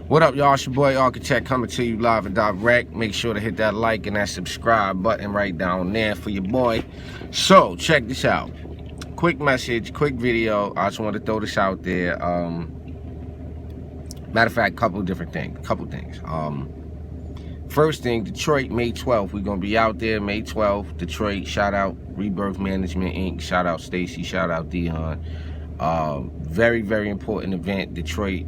What up, y'all? It's your boy Architect coming to you live and direct. Make sure to hit that like and that subscribe button right down there for your boy. So, check this out. Quick message, quick video. I just want to throw this out there. Matter of fact, couple things. First thing, Detroit, May 12th. We're going to be out there, May 12th. Detroit, shout out Rebirth Management Inc. Shout out Stacy, shout out Dion. Very, very important event, Detroit.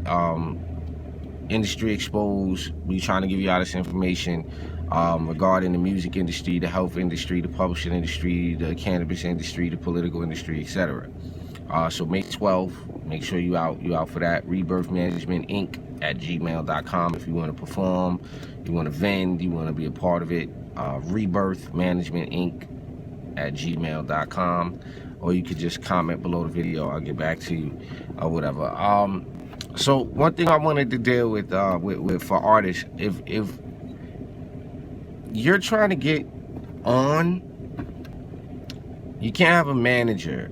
Industry exposed. We trying to give you all this information regarding the music industry, the health industry, the publishing industry, the cannabis industry, the political industry, etc. So May 12th, make sure you out for that. Rebirth Management Inc. at gmail.com if you want to perform, you want to vend, you want to be a part of it. Rebirth Management Inc. at gmail.com, or you could just comment below the video. I'll get back to you or whatever. So one thing I wanted to deal with for artists, if you're trying to get on, you can't have a manager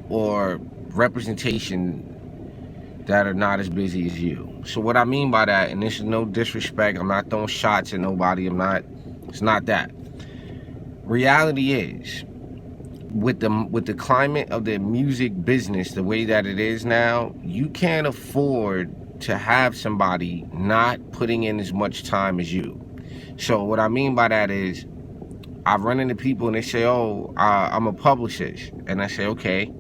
or representation that are not as busy as you. So what I mean by that, and this is no disrespect, I'm not throwing shots at nobody, it's not that. Reality is, with the climate of the music business the way that it is now, you can't afford to have somebody not putting in as much time as you. So what I mean by that is, I run into people and they say, oh, I'm a publicist, and I say, okay,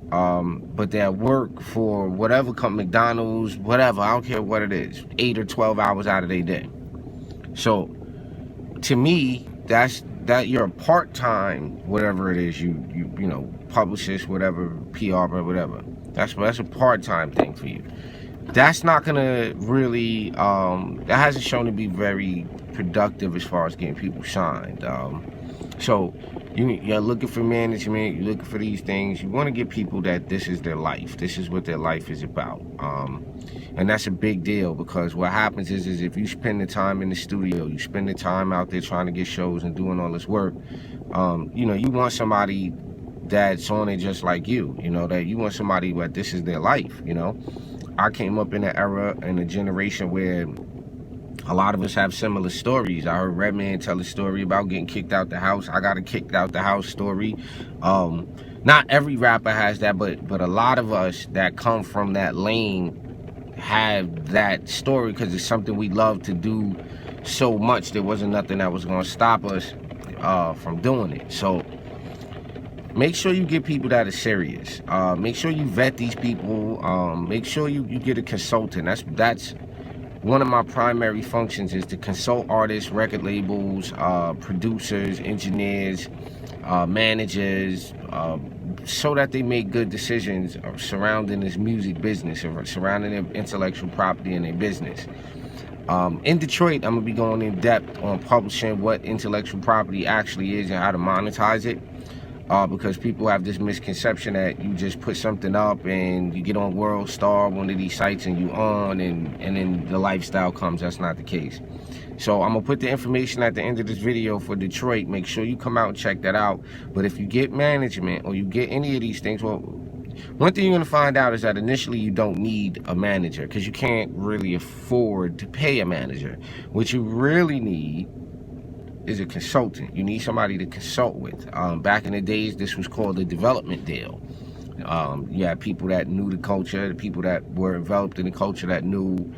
but they work for whatever company, McDonald's, whatever, I don't care what it is, 8 or 12 hours out of their day. So to me, that you're a part-time, whatever it is, you know, publicist, whatever, PR, whatever. That's a part-time thing for you. That's not gonna really, that hasn't shown to be very productive as far as getting people signed. So you're looking for management, you're looking for these things. You want to get people that this is their life. This is what their life is about. And that's a big deal, because what happens is if you spend the time in the studio, you spend the time out there trying to get shows and doing all this work, you know, you want somebody that's on it just like you know, that you want somebody that this is their life, you know. I came up in an era and a generation where a lot of us have similar stories. I heard Redman tell a story about getting kicked out the house. I got a kicked out the house story. Not every rapper has that, but a lot of us that come from that lane have that story, because it's something we love to do so much. There wasn't nothing that was going to stop us from doing it. So make sure you get people that are serious. Make sure you vet these people. Make sure you get a consultant. That's one of my primary functions, is to consult artists, record labels, producers, engineers, managers, so that they make good decisions surrounding this music business, or surrounding their intellectual property and their business. In Detroit, I'm going to be going in depth on publishing, what intellectual property actually is and how to monetize it. Because people have this misconception that you just put something up and you get on World Star, one of these sites, and you on, and then the lifestyle comes. That's not the case. So I'm going to put the information at the end of this video for Detroit. Make sure you come out and check that out. But if you get management or you get any of these things, well, one thing you're going to find out is that initially you don't need a manager, because you can't really afford to pay a manager. What you really need is a consultant. You need somebody to consult with. Back in the days, this was called a development deal. You had people that knew the culture, the people that were enveloped in the culture, that knew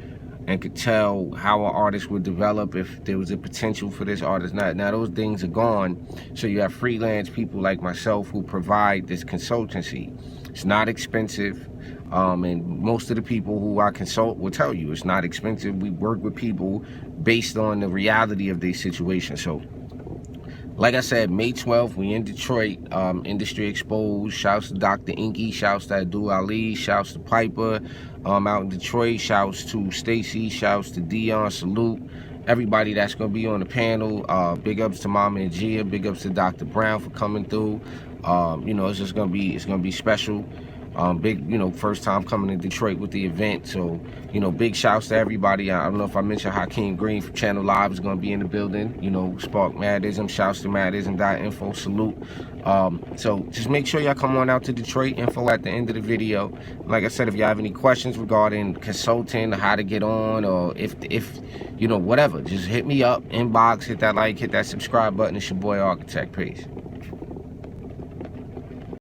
and could tell how an artist would develop, if there was a potential for this artist. Now those things are gone. So you have freelance people like myself who provide this consultancy. It's not expensive. And most of the people who I consult will tell you it's not expensive. We work with people based on the reality of their situation. So, like I said, May 12th, we in Detroit, Industry Exposed. Shouts to Dr. Inky, shouts to Abdul Ali, shouts to Piper, out in Detroit. Shouts to Stacy, shouts to Dion, salute everybody that's gonna be on the panel. Big ups to Mama and Gia, big ups to Dr. Brown for coming through. You know, it's gonna be special. Big, you know, first time coming to Detroit with the event. So, you know, big shouts to everybody. I don't know if I mentioned Hakeem Green from Channel Live is going to be in the building. You know, Spark Madism, shouts to Madism.info, salute. So just make sure y'all come on out to Detroit. Info at the end of the video. Like I said, if you have any questions regarding consulting, how to get on, or if you know, whatever, just hit me up, inbox, hit that like, hit that subscribe button. It's your boy Architect. Peace.